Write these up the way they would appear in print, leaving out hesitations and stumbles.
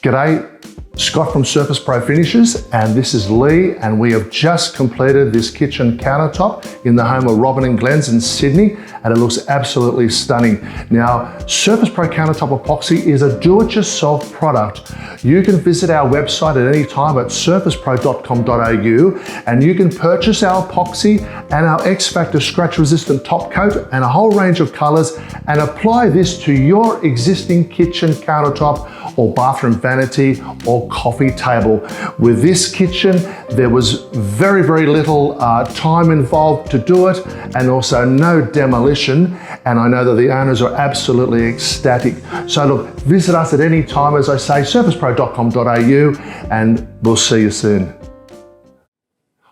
G'day, Scott from SurfacePro Finishes, and this is Lee, and we have just completed this kitchen countertop in the home of Robin and Glenn's in Sydney, and it looks absolutely stunning. Now, SurfacePro Countertop Epoxy is a do-it-yourself product. You can visit our website at any time at surfacepro.com.au, and you can purchase our epoxy and our XFactor scratch-resistant top coat and a whole range of colors, and apply this to your existing kitchen countertop or bathroom vanity or coffee table. With this kitchen, there was very little time involved to do it, and also no demolition, and I know that the owners are absolutely ecstatic. So look, visit us at any time, as I say, surfacepro.com.au, and we'll see you soon.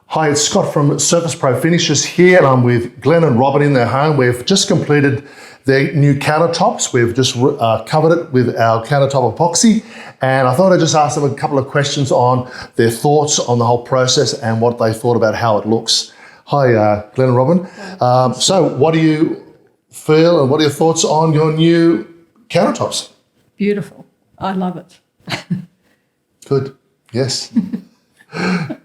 Hi, it's Scott from SurfacePro Finishes here, and I'm with Glenn and Robin in their home. We've just completed their new countertops. We've just covered it with our countertop epoxy, and I thought I'd just ask them a couple of questions on their thoughts on the whole process and what they thought about how it looks. Hi, Glenn and Robin. So what do you feel and what are your thoughts on your new countertops? Beautiful. I love it. Good. Yes.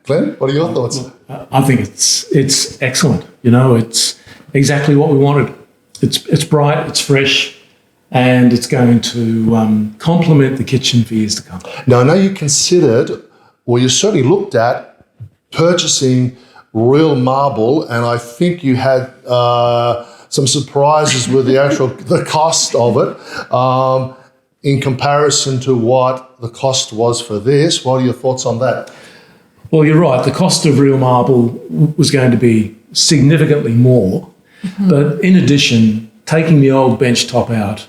Glenn, what are your thoughts? I think it's excellent. You know, it's exactly what we wanted. It's bright, it's fresh, and it's going to complement the kitchen for years to come. Now, I know you considered, or you certainly looked at, purchasing real marble, and I think you had some surprises with the cost of it in comparison to what the cost was for this. What are your thoughts on that? Well, you're right. The cost of real marble was going to be significantly more. But in addition, taking the old bench top out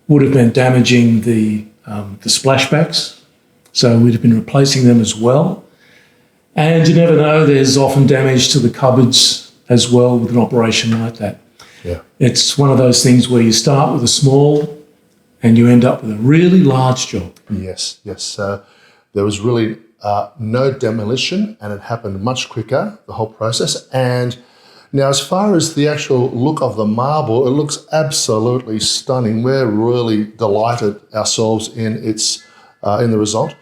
would have meant damaging the splashbacks. So we'd have been replacing them as well. And you never know, there's often damage to the cupboards as well with an operation like that. Yeah. It's one of those things where you start with a small and you end up with a really large job. Yes. There was really no demolition, and it happened much quicker, the whole process. And now, as far as the actual look of the marble, it looks absolutely stunning. We're really delighted ourselves in the result.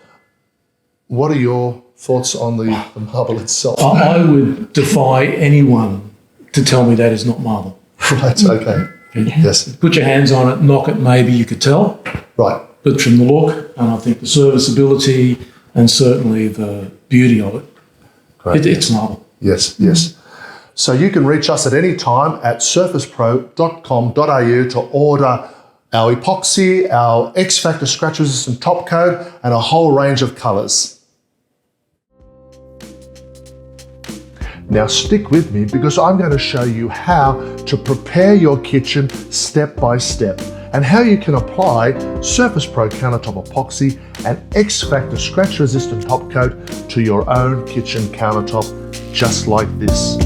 What are your thoughts on the marble itself? I would defy anyone to tell me that is not marble. Right, okay. Yes. Put your hands on it, knock it, maybe you could tell. Right. But from the look, and I think the serviceability and certainly the beauty of it, it's marble. Yes. So you can reach us at any time at surfacepro.com.au to order our epoxy, our XFactor scratch-resistant top coat, and a whole range of colours. Now stick with me, because I'm going to show you how to prepare your kitchen step by step, and how you can apply SurfacePro Countertop Epoxy and XFactor scratch-resistant top coat to your own kitchen countertop, just like this.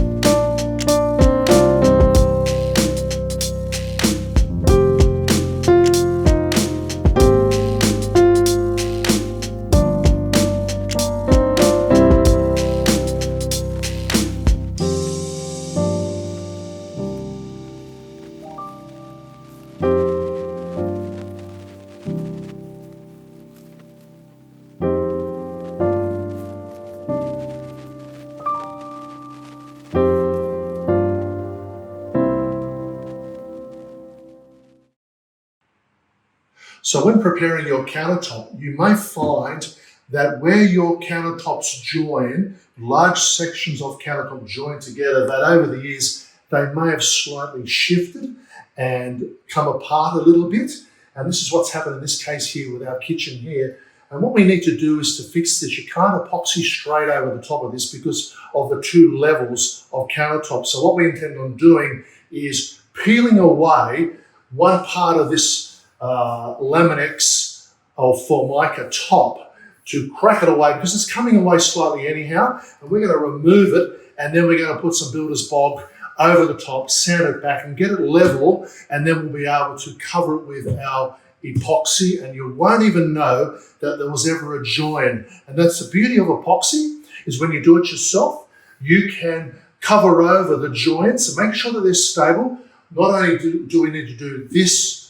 So when preparing your countertop, you may find that where your countertops join, large sections of countertop join together, that over the years, they may have slightly shifted and come apart a little bit. And this is what's happened in this case here with our kitchen here. And what we need to do is to fix this. You can't epoxy straight over the top of this because of the two levels of countertop. So what we intend on doing is peeling away one part of this Laminex or Formica top to crack it away, because it's coming away slightly anyhow, and we're going to remove it, and then we're going to put some builder's bog over the top, sand it back and get it level, and then we'll be able to cover it with our epoxy, and you won't even know that there was ever a join. And that's the beauty of epoxy, is when you do it yourself, you can cover over the joints and make sure that they're stable. Not only do we need to do this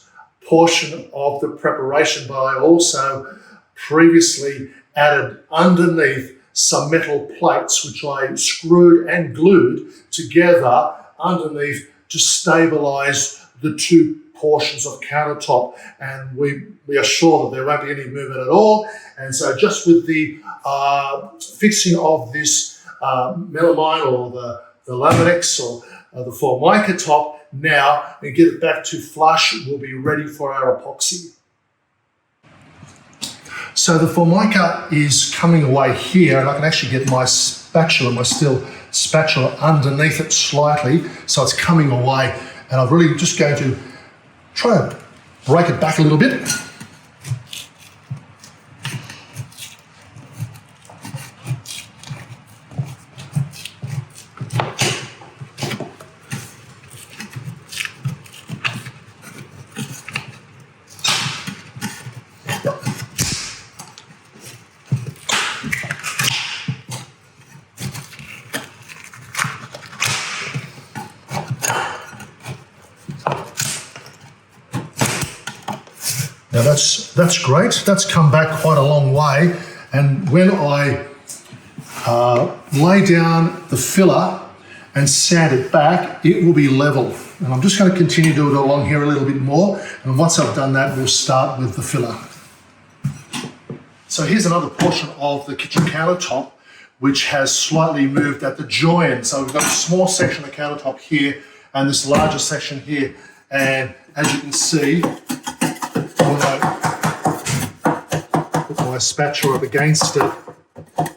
portion of the preparation, but I also previously added underneath some metal plates, which I screwed and glued together underneath to stabilize the two portions of countertop, and we are sure that there won't be any movement at all. And so just with the fixing of this melamine or the Laminex or the Formica top, now and get it back to flush, we'll be ready for our epoxy. So the Formica is coming away here, and I can actually get my spatula, my steel spatula, underneath it slightly, so it's coming away. And I'm really just going to try to break it back a little bit. Now that's great. That's come back quite a long way. And when I lay down the filler and sand it back, it will be level. And I'm just going to continue to do it along here a little bit more. And once I've done that, we'll start with the filler. So here's another portion of the kitchen countertop which has slightly moved at the join. So we've got a small section of countertop here and this larger section here. And as you can see, when I put my spatula up against it,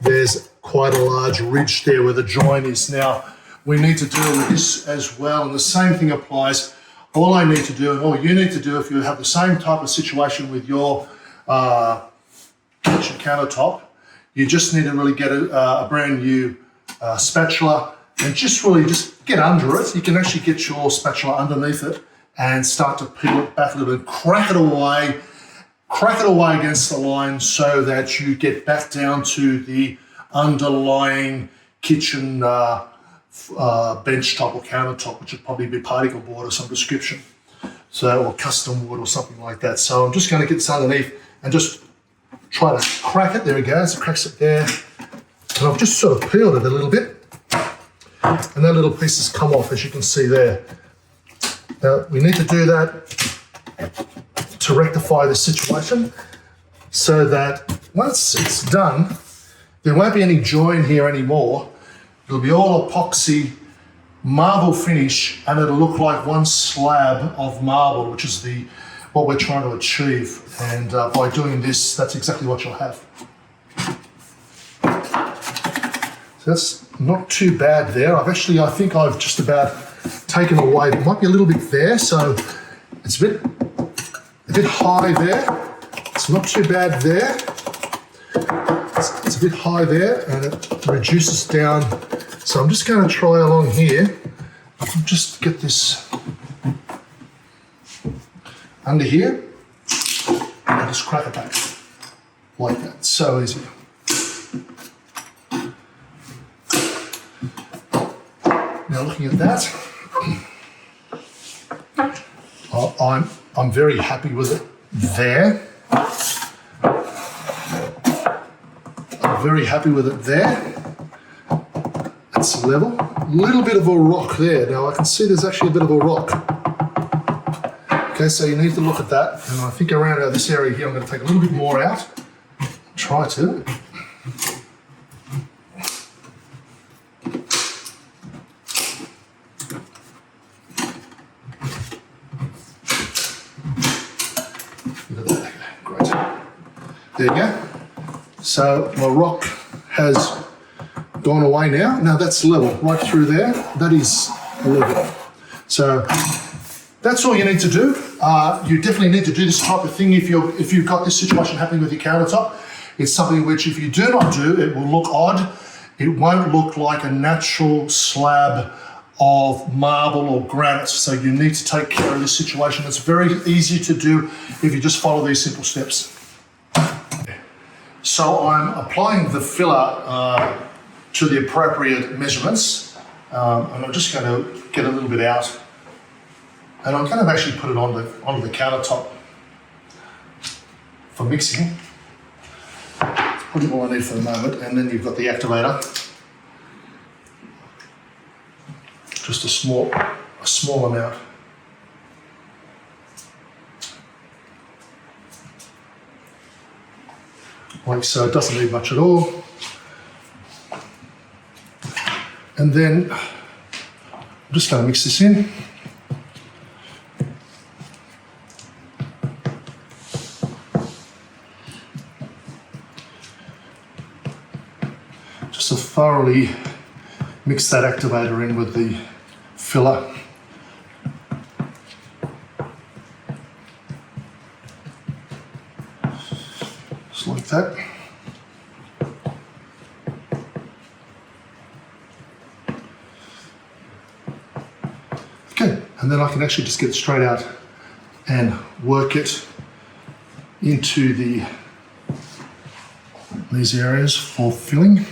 there's quite a large ridge there where the join is. Now, we need to deal with this as well, and the same thing applies. All I need to do, and all you need to do if you have the same type of situation with your kitchen countertop, you just need to really get a brand new spatula and just get under it. You can actually get your spatula underneath it and start to peel it back a little bit, crack it away against the line so that you get back down to the underlying kitchen bench top or countertop, which would probably be particle board of some description, or custom wood or something like that. So I'm just going to get this underneath and just try to crack it. There it goes, it cracks it there. And I've just sort of peeled it a little bit, and that little piece has come off, as you can see there. Now, we need to do that to rectify the situation so that once it's done, there won't be any join here anymore. It'll be all epoxy marble finish, and it'll look like one slab of marble, which is what we're trying to achieve. And by doing this, that's exactly what you'll have. So that's not too bad there. I think I've just about taken away. There might be a little bit there, so it's a bit high there. It's not too bad there. It's a bit high there, and it reduces down. So I'm just going to try along here. I'll just get this under here and just crack it back like that. So easy. Now looking at that, I'm very happy with it there. I'm very happy with it there. It's level. A little bit of a rock there. Now I can see there's actually a bit of a rock. Okay, so you need to look at that. And I think around this area here, I'm going to take a little bit more out. Try to. Great. There you go. So my rock has gone away now. Now that's level right through there. That is level. So that's all you need to do. You definitely need to do this type of thing if you've got this situation happening with your countertop. It's something which if you do not do, it will look odd. It won't look like a natural slab of marble or granite. So you need to take care of this situation. It's very easy to do if you just follow these simple steps. So I'm applying the filler to the appropriate measurements, and I'm just going to get a little bit out, and I'm going to actually put it onto the countertop for mixing. Look at all I need for the moment, and then you've got the activator. Just a small amount. Like so, it doesn't need much at all. And then I'm just going to mix this in. Just to thoroughly mix that activator in with the filler. Just like that. Okay, and then I can actually just get straight out and work it into these areas for filling.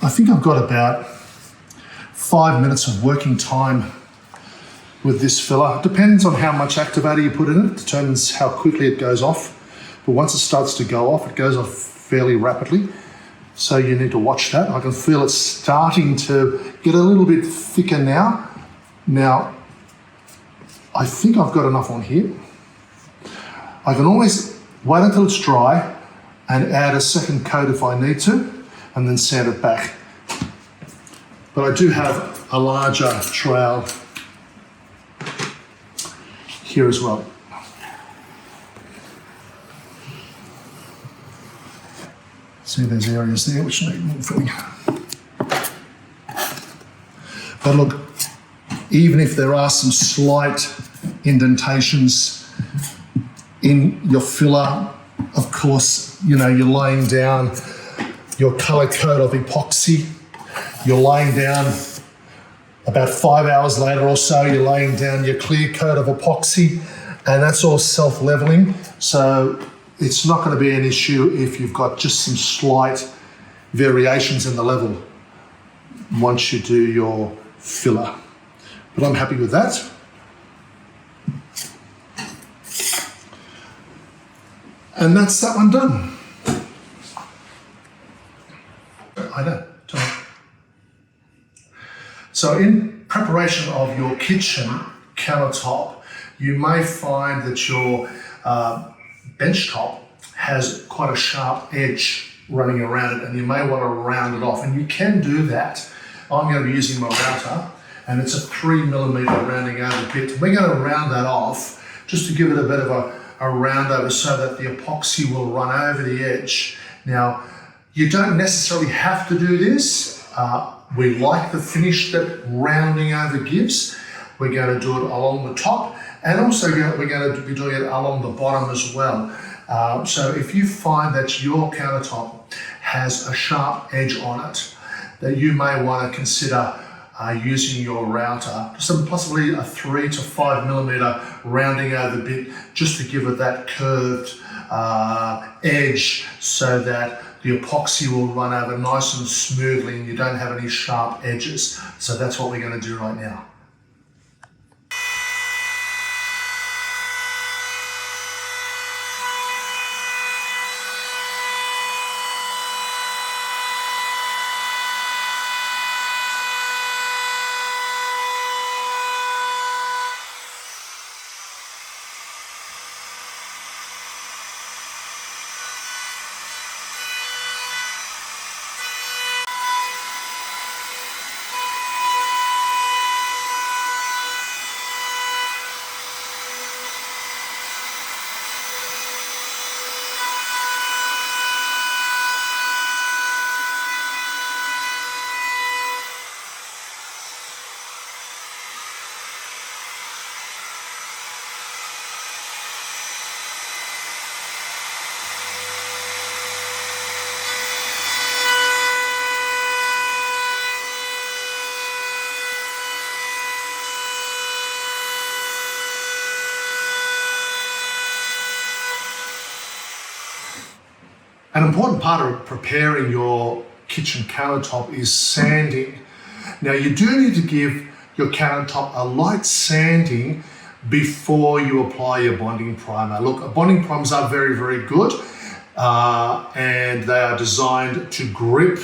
I think I've got about 5 minutes of working time with this filler. It depends on how much activator you put in it, determines how quickly it goes off. But once it starts to go off, it goes off fairly rapidly. So you need to watch that. I can feel it starting to get a little bit thicker now. Now, I think I've got enough on here. I can always wait until it's dry and add a second coat if I need to, and then sand it back. But I do have a larger trowel here as well. See, there's areas there which need more filling. But look, even if there are some slight indentations in your filler, of course, you know, you're laying down your colour coat of epoxy. You're laying down, about 5 hours later or so, you're laying down your clear coat of epoxy, and that's all self-leveling. So it's not going to be an issue if you've got just some slight variations in the level once you do your filler. But I'm happy with that. And that's that one done. I know. So in preparation of your kitchen countertop, you may find that your bench top has quite a sharp edge running around it, and you may want to round it off, and you can do that. I'm going to be using my router, and it's a 3mm rounding over bit. We're going to round that off just to give it a bit of a round over so that the epoxy will run over the edge. Now, you don't necessarily have to do this. We like the finish that rounding over gives. We're going to do it along the top, and also we're going to be doing it along the bottom as well. So if you find that your countertop has a sharp edge on it, that you may want to consider using your router, possibly a 3 to 5mm rounding over bit, just to give it that curved edge so that the epoxy will run over nice and smoothly and you don't have any sharp edges. So that's what we're going to do right now. An important part of preparing your kitchen countertop is sanding. Now you do need to give your countertop a light sanding before you apply your bonding primer. Look, bonding primers are very, very good and they are designed to grip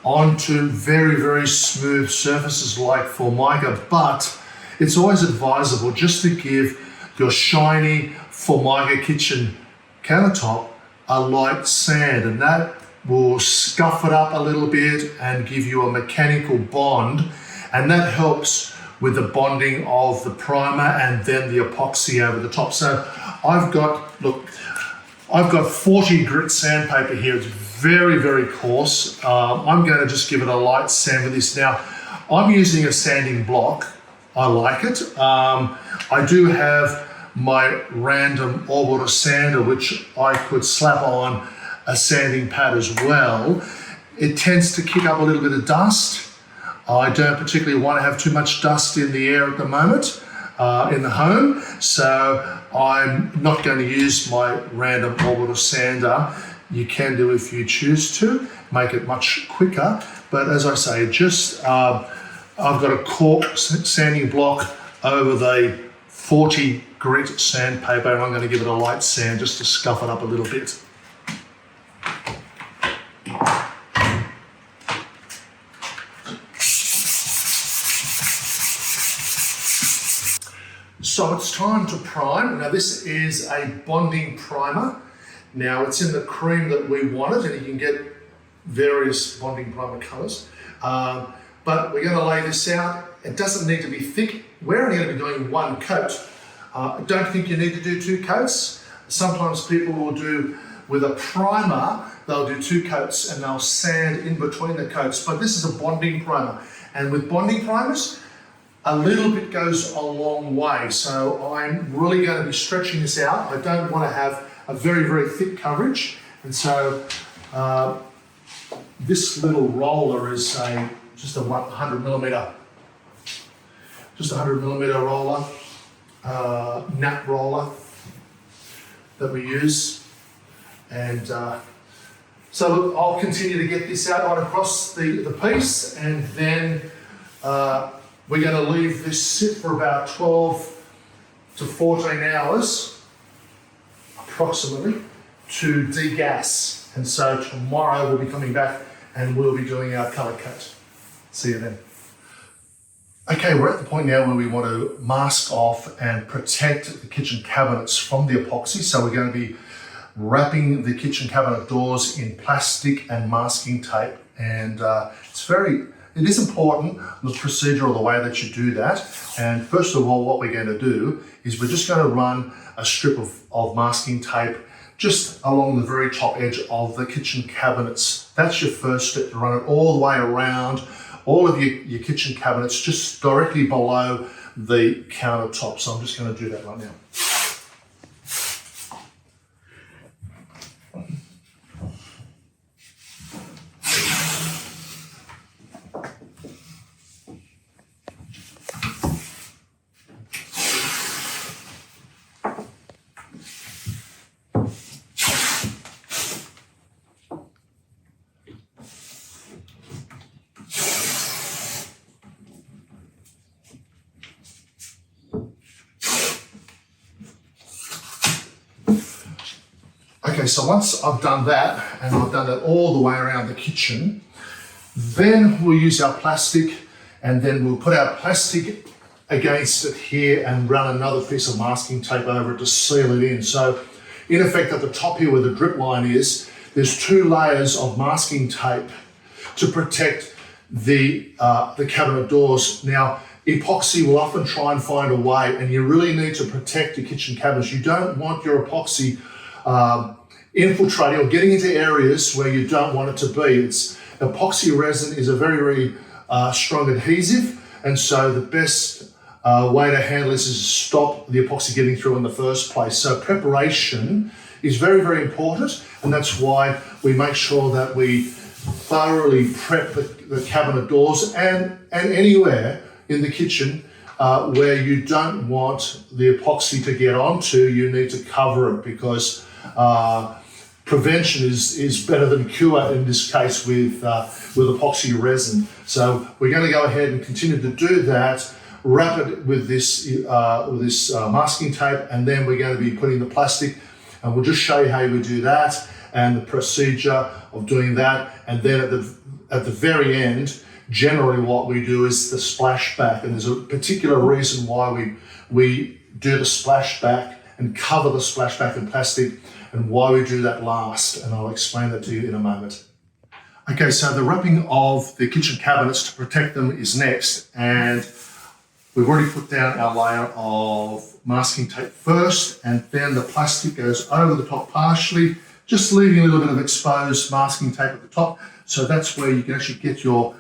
onto very, very smooth surfaces like Formica, but it's always advisable just to give your shiny Formica kitchen countertop a light sand, and that will scuff it up a little bit and give you a mechanical bond, and that helps with the bonding of the primer and then the epoxy over the top. So I've got 40 grit sandpaper here. It's very, very coarse. I'm going to just give it a light sand with this. Now, I'm using a sanding block. I like it. I do have my random orbital sander, which I could slap on a sanding pad as well. It tends to kick up a little bit of dust. I don't particularly want to have too much dust in the air at the moment in the home, so I'm not going to use my random orbital sander. You can do if you choose to, make it much quicker, but as I say, just I've got a cork sanding block over the 40 grit sandpaper, and I'm going to give it a light sand just to scuff it up a little bit. So it's time to prime. Now this is a bonding primer. Now it's in the cream that we wanted, and you can get various bonding primer colours. But we're going to lay this out. It doesn't need to be thick. We're only going to be doing one coat. I don't think you need to do two coats. Sometimes people will do, with a primer, they'll do two coats and they'll sand in between the coats. But this is a bonding primer. And with bonding primers, a little bit goes a long way. So I'm really going to be stretching this out. I don't want to have a very, very thick coverage. And so this little roller is just a 100 millimeter roller, nap roller that we use. And so look, I'll continue to get this out right across the piece, and then we're going to leave this sit for about 12 to 14 hours, approximately, to degas. And so tomorrow we'll be coming back and we'll be doing our colour coat. See you then. Okay, we're at the point now where we want to mask off and protect the kitchen cabinets from the epoxy. So we're going to be wrapping the kitchen cabinet doors in plastic and masking tape. And it is important, the procedure or the way that you do that. And first of all, what we're going to do is we're just going to run a strip of masking tape just along the very top edge of the kitchen cabinets. That's your first step, to run it all the way around all of your kitchen cabinets, just directly below the countertop. So I'm just going to do that right now. Okay, so once I've done that, and I've done that all the way around the kitchen, then we'll use our plastic, and then we'll put our plastic against it here and run another piece of masking tape over it to seal it in. So in effect, at the top here where the drip line is, there's two layers of masking tape to protect the cabinet doors. Now, epoxy will often try and find a way, and you really need to protect your kitchen cabinets. You don't want your epoxy infiltrating or getting into areas where you don't want it to be. Epoxy resin is a very, very strong adhesive, and so the best way to handle this is to stop the epoxy getting through in the first place. So preparation is very, very important, and that's why we make sure that we thoroughly prep the cabinet doors and anywhere in the kitchen where you don't want the epoxy to get onto. You need to cover it, because prevention is better than cure in this case with epoxy resin. So we're going to go ahead and continue to do that, wrap it with this masking tape, and then we're going to be putting the plastic, and we'll just show you how we do that and the procedure of doing that. And then at the very end, generally what we do is the splashback, and there's a particular reason why we do the splashback and cover the splashback in plastic, and why we do that last, and I'll explain that to you in a moment. Okay, so the wrapping of the kitchen cabinets to protect them is next, and we've already put down our layer of masking tape first, and then the plastic goes over the top partially, just leaving a little bit of exposed masking tape at the top. So that's where you can actually get your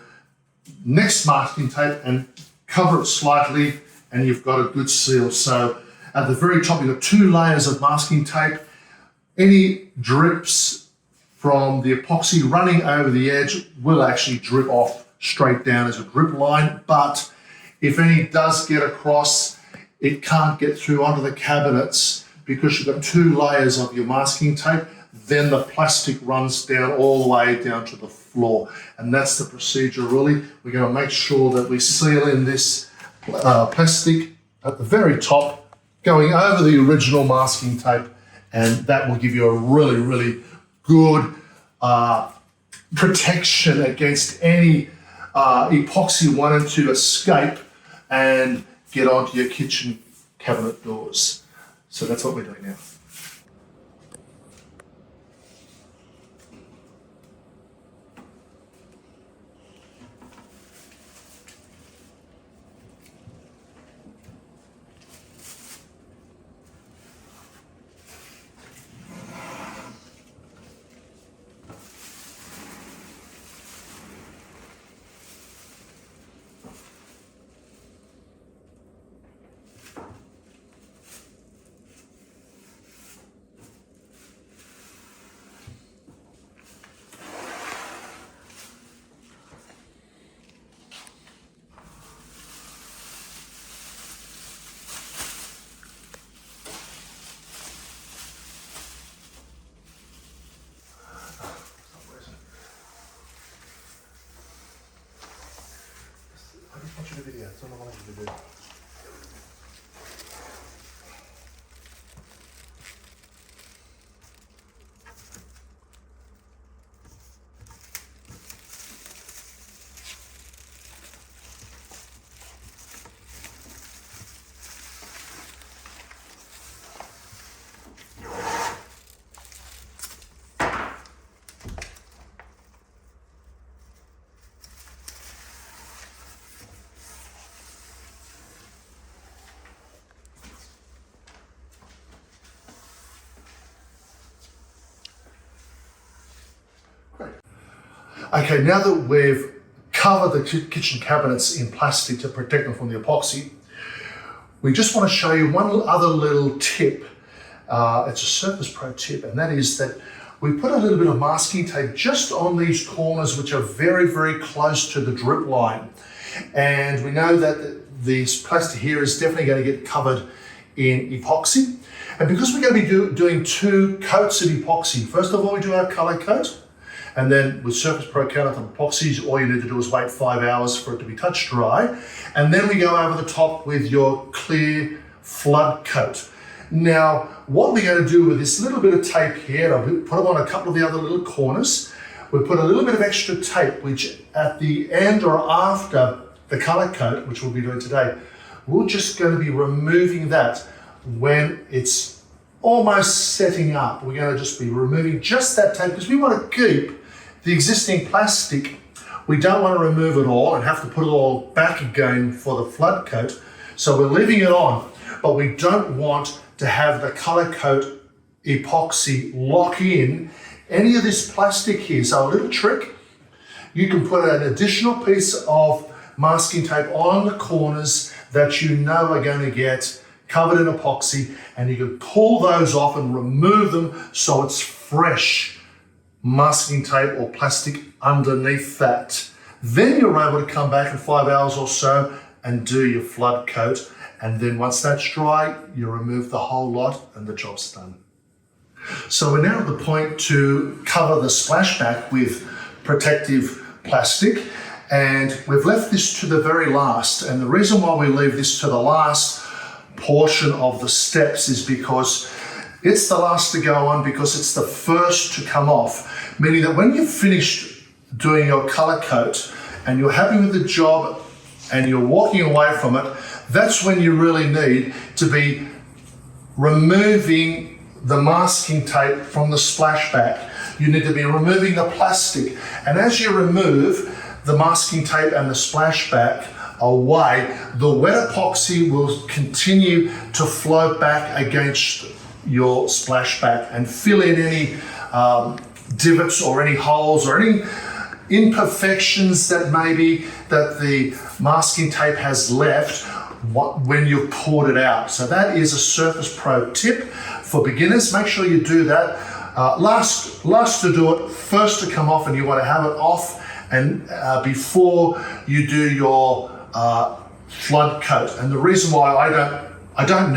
next masking tape and cover it slightly, and you've got a good seal. So at the very top, you've got 2 layers of masking tape. Any drips from the epoxy running over the edge will actually drip off straight down as a drip line, but if any does get across, it can't get through onto the cabinets because you've got 2 layers of your masking tape. Then the plastic runs down all the way down to the floor, and that's the procedure really. We're going to make sure that we seal in this plastic at the very top, going over the original masking tape, and that will give you a really, really good protection against any epoxy wanting to escape and get onto your kitchen cabinet doors. So that's what we're doing now. Watch the video, it's all I want you to do. Okay, now that we've covered the kitchen cabinets in plastic to protect them from the epoxy, we just want to show you one other little tip. It's a SurfacePro tip, and that is that we put a little bit of masking tape just on these corners which are very, very close to the drip line. And we know that this plastic here is definitely going to get covered in epoxy. And because we're going to be doing 2 coats of epoxy, first of all we do our color coat, and then with SurfacePro Countertop Epoxies, all you need to do is wait 5 hours for it to be touch dry. And then we go over the top with your clear flood coat. Now, what we're going to do with this little bit of tape here, I'll put them on a couple of the other little corners. We put a little bit of extra tape, which at the end or after the color coat, which we'll be doing today, we're just going to be removing that when it's almost setting up. We're going to just be removing just that tape because we want to keep the existing plastic. We don't want to remove it all and have to put it all back again for the flood coat. So we're leaving it on, but we don't want to have the color coat epoxy lock in any of this plastic here. So a little trick, you can put an additional piece of masking tape on the corners that you know are going to get covered in epoxy, and you can pull those off and remove them so it's fresh masking tape or plastic underneath that. Then you're able to come back in 5 hours or so and do your flood coat, and then once that's dry, you remove the whole lot and the job's done. So we're now at the point to cover the splashback with protective plastic, and we've left this to the very last. And the reason why we leave this to the last portion of the steps is because it's the last to go on, because it's the first to come off, meaning that when you've finished doing your color coat and you're happy with the job and you're walking away from it, that's when you really need to be removing the masking tape from the splashback. You need to be removing the plastic. And as you remove the masking tape and the splashback away, the wet epoxy will continue to flow back against your splashback and fill in any divots or any holes or any imperfections that maybe that the masking tape has left when you've poured it out. So that is a SurfacePro tip for beginners. Make sure you do that. Last to do it, first to come off, and you want to have it off and before you do your flood coat. And the reason why I don't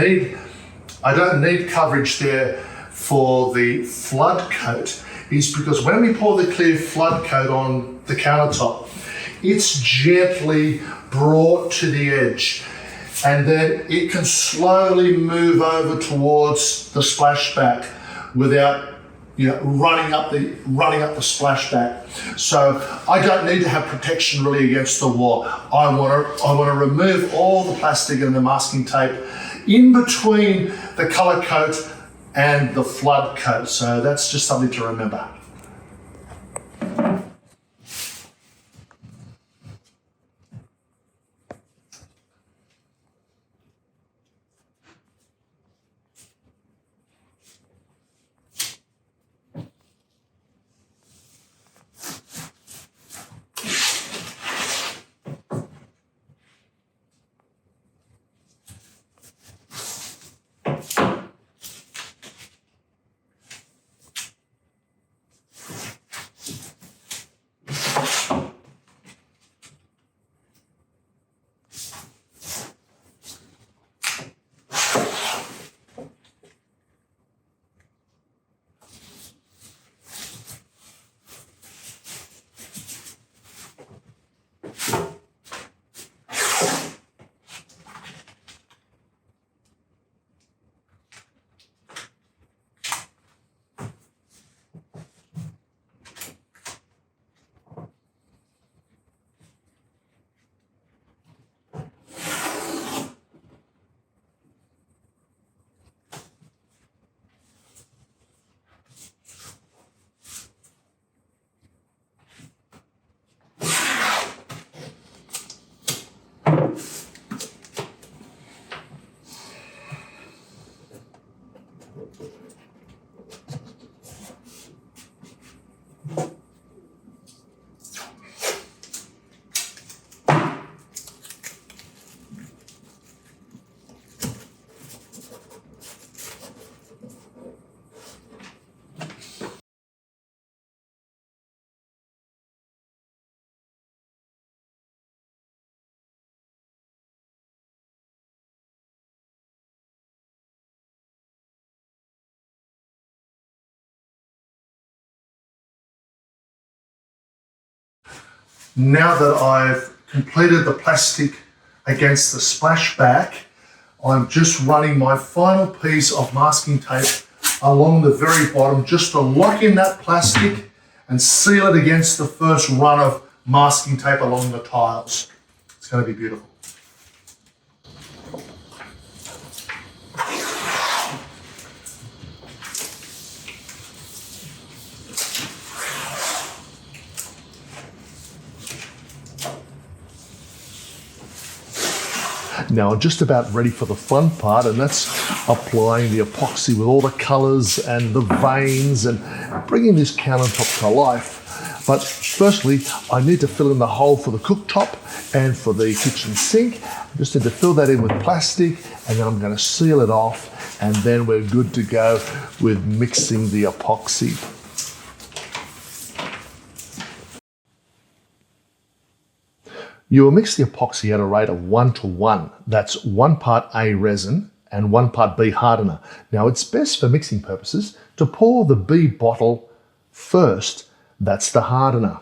need coverage there for the flood coat is because when we pour the clear flood coat on the countertop, it's gently brought to the edge, and then it can slowly move over towards the splashback without running up the splashback. So I don't need to have protection really against the wall. I want to remove all the plastic and the masking tape in between the color coat and the flood coat. So that's just something to remember. Now that I've completed the plastic against the splashback, I'm just running my final piece of masking tape along the very bottom just to lock in that plastic and seal it against the first run of masking tape along the tiles. It's going to be beautiful. Now I'm just about ready for the fun part, and that's applying the epoxy with all the colours and the veins and bringing this countertop to life. But firstly, I need to fill in the hole for the cooktop and for the kitchen sink. I just need to fill that in with plastic, and then I'm going to seal it off, and then we're good to go with mixing the epoxy. You will mix the epoxy at a rate of 1 to 1. That's 1 part A resin and 1 part B hardener. Now it's best for mixing purposes to pour the B bottle first. That's the hardener.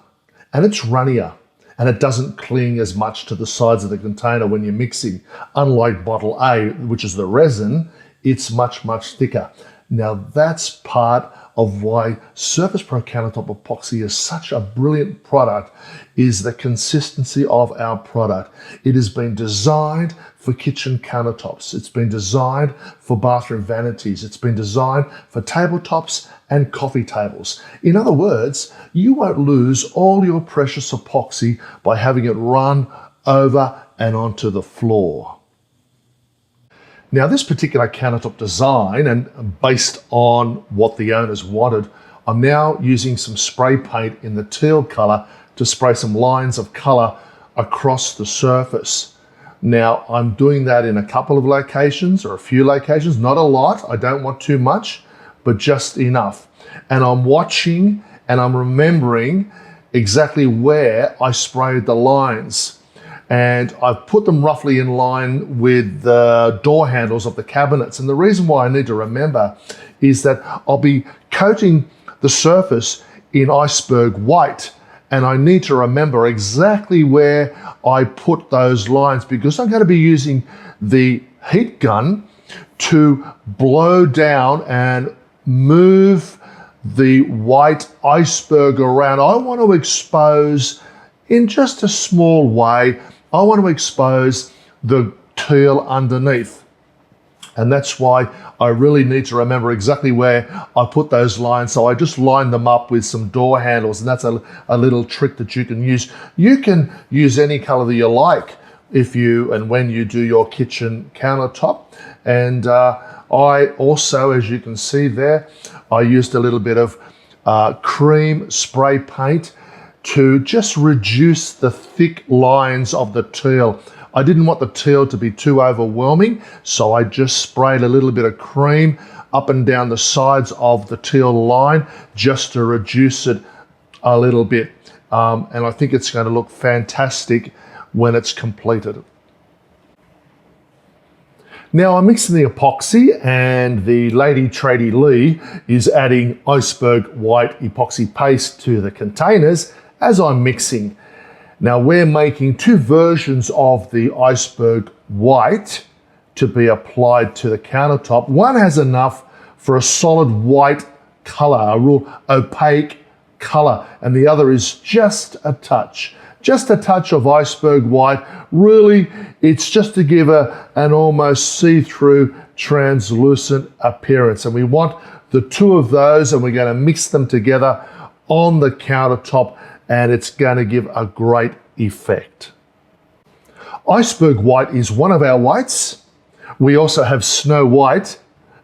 And it's runnier and it doesn't cling as much to the sides of the container when you're mixing. Unlike bottle A, which is the resin, it's much, much thicker. Now that's part of why SurfacePro Countertop Epoxy is such a brilliant product, is the consistency of our product. It has been designed for kitchen countertops. It's been designed for bathroom vanities. It's been designed for tabletops and coffee tables. In other words, you won't lose all your precious epoxy by having it run over and onto the floor. Now this particular countertop design, and based on what the owners wanted, I'm now using some spray paint in the teal color to spray some lines of color across the surface. Now I'm doing that in a couple of locations or a few locations, not a lot. I don't want too much, but just enough. And I'm watching and I'm remembering exactly where I sprayed the lines. And I've put them roughly in line with the door handles of the cabinets. And the reason why I need to remember is that I'll be coating the surface in iceberg white. And I need to remember exactly where I put those lines, because I'm going to be using the heat gun to blow down and move the white iceberg around. I want to expose, in just a small way, I want to expose the teal underneath. And that's why I really need to remember exactly where I put those lines. So I just line them up with some door handles, and that's a little trick that you can use. You can use any color that you like if you and when you do your kitchen countertop. And I also, as you can see there, I used a little bit of cream spray paint to just reduce the thick lines of the teal. I didn't want the teal to be too overwhelming, so I just sprayed a little bit of cream up and down the sides of the teal line just to reduce it a little bit. And I think it's going to look fantastic when it's completed. Now I'm mixing the epoxy, and the lady tradie Lee is adding iceberg white epoxy paste to the containers as I'm mixing. Now we're making 2 versions of the iceberg white to be applied to the countertop. One has enough for a solid white color, a real opaque color, and the other is just a touch of iceberg white. Really, it's just to give an almost see-through translucent appearance. And we want the 2 of those, and we're going to mix them together on the countertop, and it's going to give a great effect. Iceberg white is one of our whites. We also have snow white,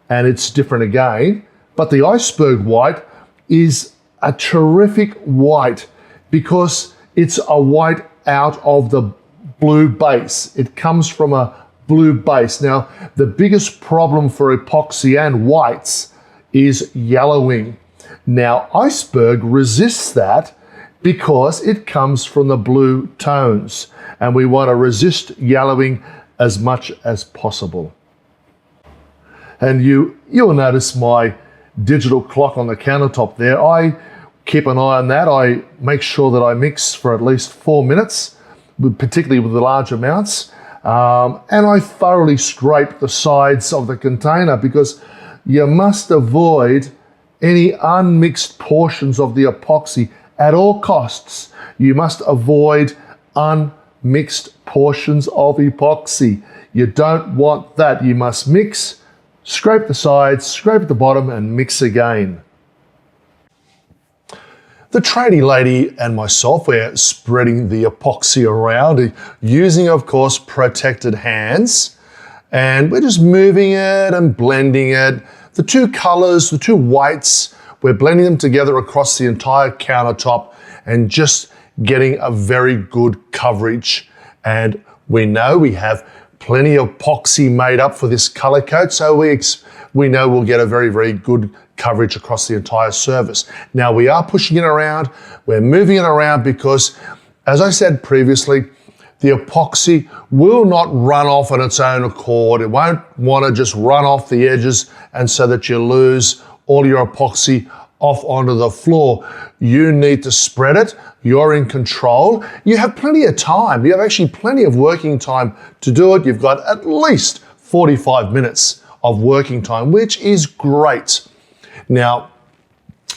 and it's different again, but the iceberg white is a terrific white because it's a white out of the blue base. It comes from a blue base. Now, the biggest problem for epoxy and whites is yellowing. Now, iceberg resists that because it comes from the blue tones, and we want to resist yellowing as much as possible. And you'll notice my digital clock on the countertop there. I keep an eye on that. I make sure that I mix for at least 4 minutes, particularly with the large amounts. And I thoroughly scrape the sides of the container, because you must avoid any unmixed portions of the epoxy at all costs. You must avoid unmixed portions of epoxy. You don't want that. You must mix, scrape the sides, scrape the bottom, and mix again. The tradie lady and myself, we're spreading the epoxy around using, of course, protected hands. And we're just moving it and blending it. The 2 colors, the 2 whites, we're blending them together across the entire countertop and just getting a very good coverage. And we know we have plenty of epoxy made up for this color coat, so we know we'll get a very, very good coverage across the entire surface. Now we are pushing it around, we're moving it around because, as I said previously, the epoxy will not run off on its own accord. It won't want to just run off the edges and so that you lose all your epoxy off onto the floor. You need to spread it. You're in control. You have plenty of time. You have actually plenty of working time to do it. You've got at least 45 minutes of working time, which is great. Now,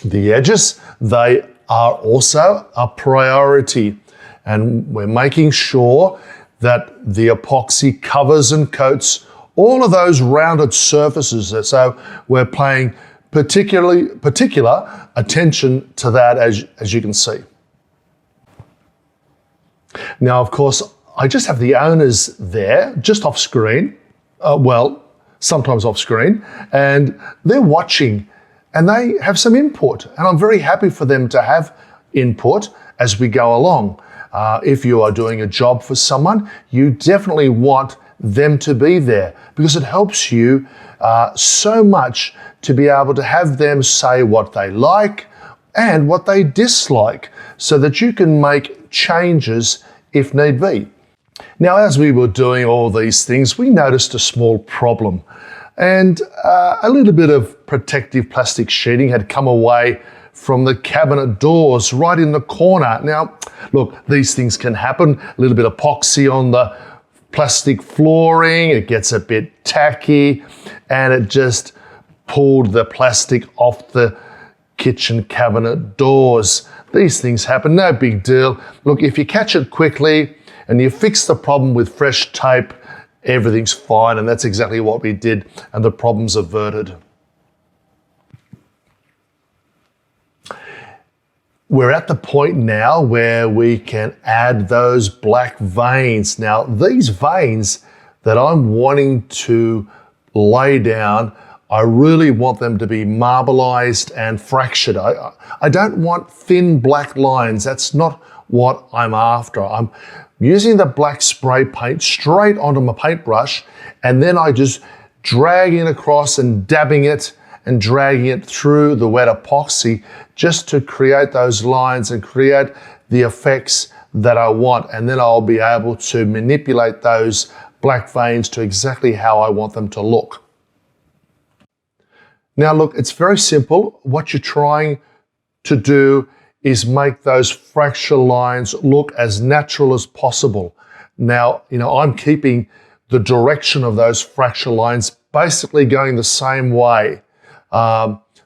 the edges, they are also a priority. And we're making sure that the epoxy covers and coats all of those rounded surfaces. So we're paying particular attention to that, as you can see. Now, of course, I just have the owners there, just off screen. Well, sometimes off screen, and they're watching and they have some input. And I'm very happy for them to have input as we go along. If you are doing a job for someone, you definitely want them to be there because it helps you so much to be able to have them say what they like and what they dislike so that you can make changes if need be. Now, as we were doing all these things, we noticed a small problem, and a little bit of protective plastic sheeting had come away from the cabinet doors right in the corner. Now, look, these things can happen. A little bit of epoxy on the plastic flooring, it gets a bit tacky, and it just pulled the plastic off the kitchen cabinet doors. These things happen, no big deal. Look, if you catch it quickly and you fix the problem with fresh tape, everything's fine, and that's exactly what we did, and the problem's averted. We're at the point now where we can add those black veins. Now, these veins that I'm wanting to lay down, I really want them to be marbleized and fractured. I don't want thin black lines. That's not what I'm after. I'm using the black spray paint straight onto my paintbrush, and then I just dragging it across and dabbing it and dragging it through the wet epoxy just to create those lines and create the effects that I want. And then I'll be able to manipulate those black veins to exactly how I want them to look. Now look, it's very simple. What you're trying to do is make those fracture lines look as natural as possible. Now, I'm keeping the direction of those fracture lines basically going the same way.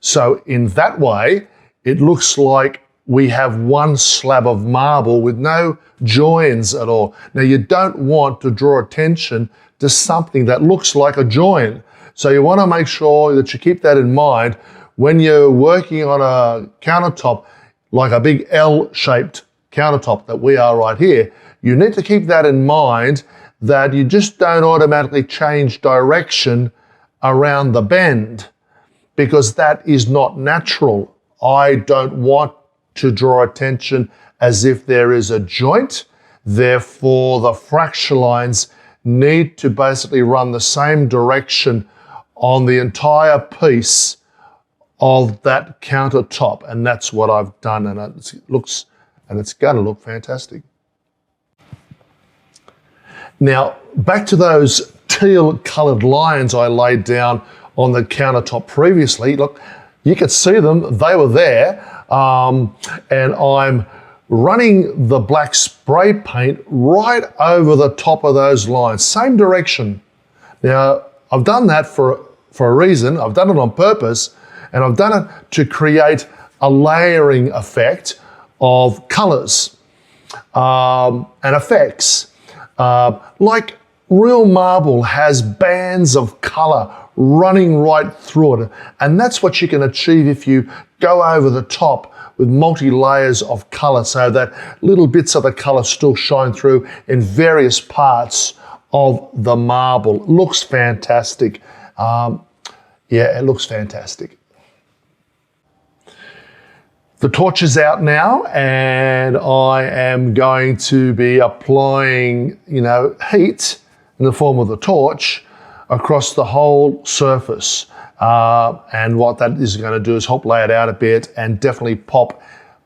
So in that way, it looks like we have one slab of marble with no joins at all. Now, you don't want to draw attention to something that looks like a join. So you want to make sure that you keep that in mind when you're working on a countertop, like a big L-shaped countertop that we are right here. You need to keep that in mind, that you just don't automatically change direction around the bend, because that is not natural. I don't want to draw attention as if there is a joint. Therefore, the fracture lines need to basically run the same direction on the entire piece of that countertop, and that's what I've done, and it's going to look fantastic. Now, back to those teal coloured lines I laid down on the countertop previously. Look, you could see them, they were there, and I'm running the black spray paint right over the top of those lines, same direction. Now, I've done that for a reason. I've done it on purpose, and I've done it to create a layering effect of colours and effects. Like real marble has bands of colour running right through it, and that's what you can achieve if you go over the top with multi-layers of colour, so that little bits of the colour still shine through in various parts of the marble. It looks fantastic. Yeah, it looks fantastic. The torch is out now, and I am going to be applying, heat in the form of the torch across the whole surface. And what that is going to do is help lay it out a bit and definitely pop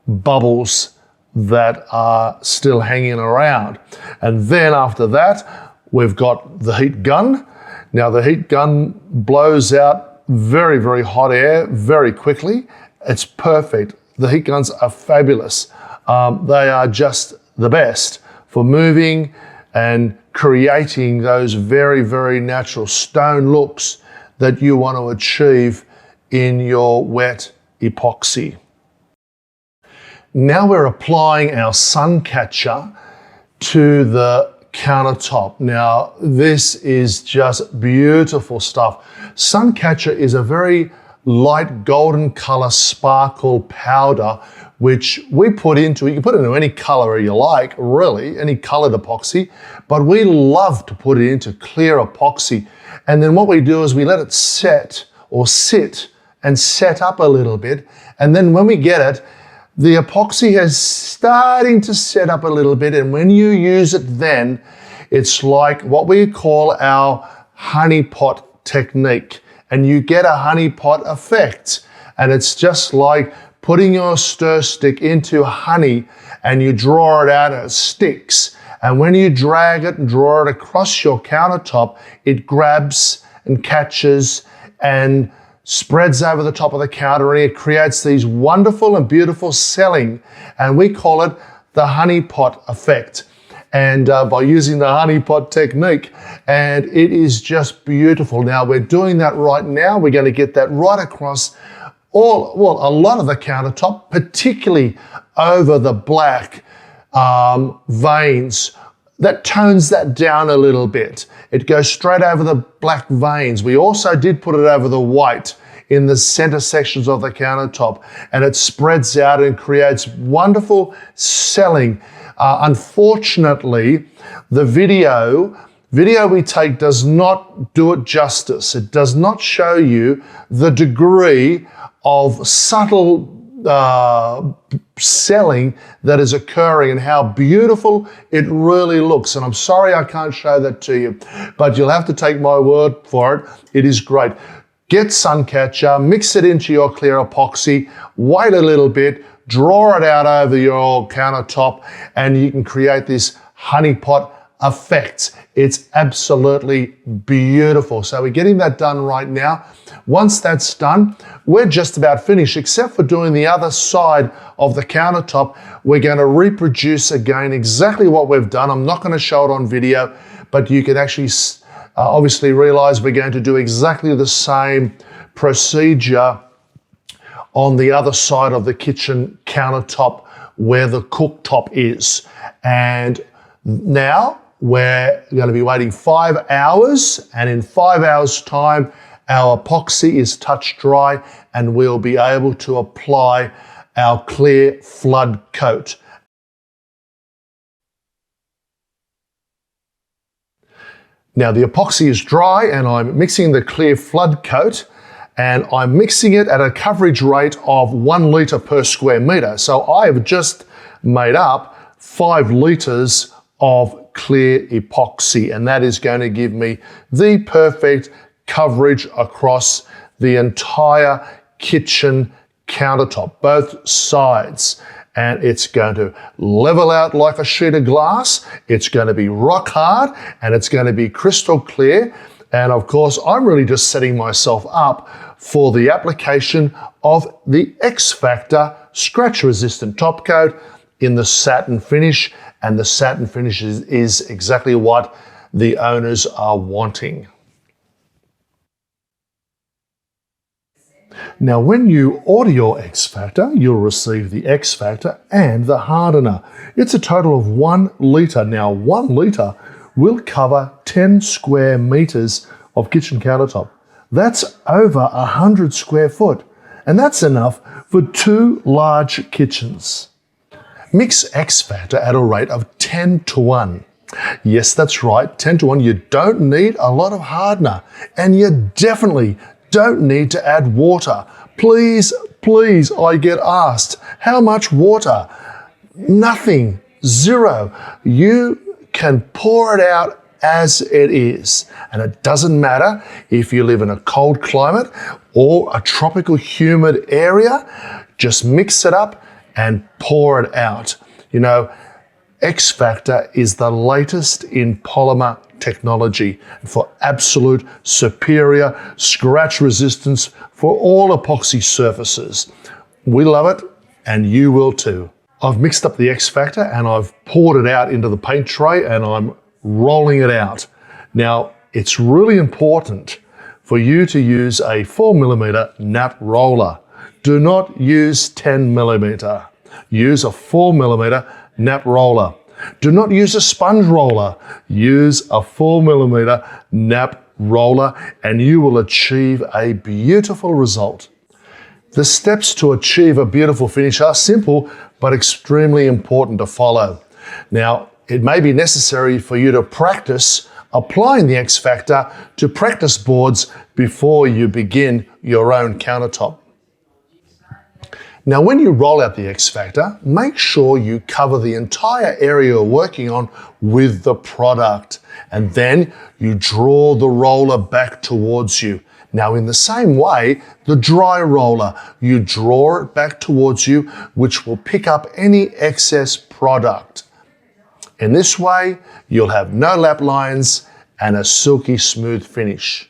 bubbles that are still hanging around. And then after that, we've got the heat gun. Now the heat gun blows out very, very hot air very quickly. It's perfect. The heat guns are fabulous. They are just the best for moving and creating those very, very natural stone looks that you want to achieve in your wet epoxy. Now we're applying our Suncatcher to the countertop. Now this is just beautiful stuff. Suncatcher is a very light golden color sparkle powder which we put into, you can put it into any color you like, really, any colored epoxy, but we love to put it into clear epoxy. And then what we do is we let it set or sit and set up a little bit. And then when we get it, the epoxy is starting to set up a little bit. And when you use it then, it's like what we call our honeypot technique. And you get a honeypot effect. And it's just like putting your stir stick into honey and you draw it out and it sticks. And when you drag it and draw it across your countertop, it grabs and catches and spreads over the top of the counter, and it creates these wonderful and beautiful selling. And we call it the honeypot effect. And by using the honeypot technique, and it is just beautiful. Now we're doing that right now. We're going to get that right across a lot of the countertop, particularly over the black veins. That tones that down a little bit. It goes straight over the black veins. We also did put it over the white in the center sections of the countertop, and it spreads out and creates wonderful selling. Unfortunately, the video we take does not do it justice. It does not show you the degree of subtle selling that is occurring and how beautiful it really looks. And I'm sorry I can't show that to you, but you'll have to take my word for it. It is great. Get Suncatcher, mix it into your clear epoxy, wait a little bit, draw it out over your countertop, and you can create this honeypot effect. It's absolutely beautiful. So we're getting that done right now. Once that's done, we're just about finished, except for doing the other side of the countertop. We're going to reproduce again exactly what we've done. I'm not going to show it on video, but you can actually obviously realize we're going to do exactly the same procedure on the other side of the kitchen countertop where the cooktop is. And now we're going to be waiting 5 hours, and in 5 hours time our epoxy is touch dry and we'll be able to apply our clear flood coat. Now the epoxy is dry and I'm mixing the clear flood coat, and I'm mixing it at a coverage rate of 1 litre per square metre. So I have just made up 5 litres of clear epoxy, and that is going to give me the perfect coverage across the entire kitchen countertop, both sides. And it's going to level out like a sheet of glass. It's going to be rock hard, and it's going to be crystal clear. And of course, I'm really just setting myself up for the application of the XFactor scratch resistant top coat in the satin finish. And the satin finish is exactly what the owners are wanting. Now, when you order your XFactor, you'll receive the XFactor and the hardener. It's a total of 1 litre. Now, 1 litre will cover 10 square metres of kitchen countertop. That's over 100 square foot, and that's enough for 2 large kitchens. Mix XFactor at a rate of 10 to 1. Yes, that's right, 10 to 1. You don't need a lot of hardener, and you definitely don't need to add water. Please, please, I get asked, how much water? Nothing, 0. You can pour it out as it is. And it doesn't matter if you live in a cold climate or a tropical humid area, just mix it up and pour it out. You know, XFactor is the latest in polymer technology for absolute superior scratch resistance for all epoxy surfaces. We love it, and you will too. I've mixed up the XFactor and I've poured it out into the paint tray and I'm rolling it out. Now, it's really important for you to use a 4mm nap roller. Do not use 10mm. Use a 4mm nap roller. Do not use a sponge roller. Use a 4mm nap roller and you will achieve a beautiful result. The steps to achieve a beautiful finish are simple but extremely important to follow. Now, it may be necessary for you to practice applying the XFactor to practice boards before you begin your own countertop. Now, when you roll out the XFactor, make sure you cover the entire area you're working on with the product, and then you draw the roller back towards you. Now, in the same way, the dry roller, you draw it back towards you, which will pick up any excess product. In this way, you'll have no lap lines and a silky smooth finish.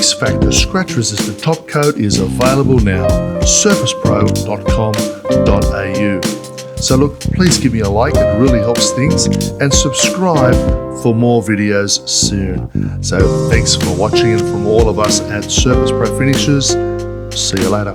XFactor scratch resistant top coat is available now. SurfacePro.com.au. So look, please give me a like, it really helps things, and subscribe for more videos soon. So thanks for watching, and from all of us at SurfacePro Finishes, see you later.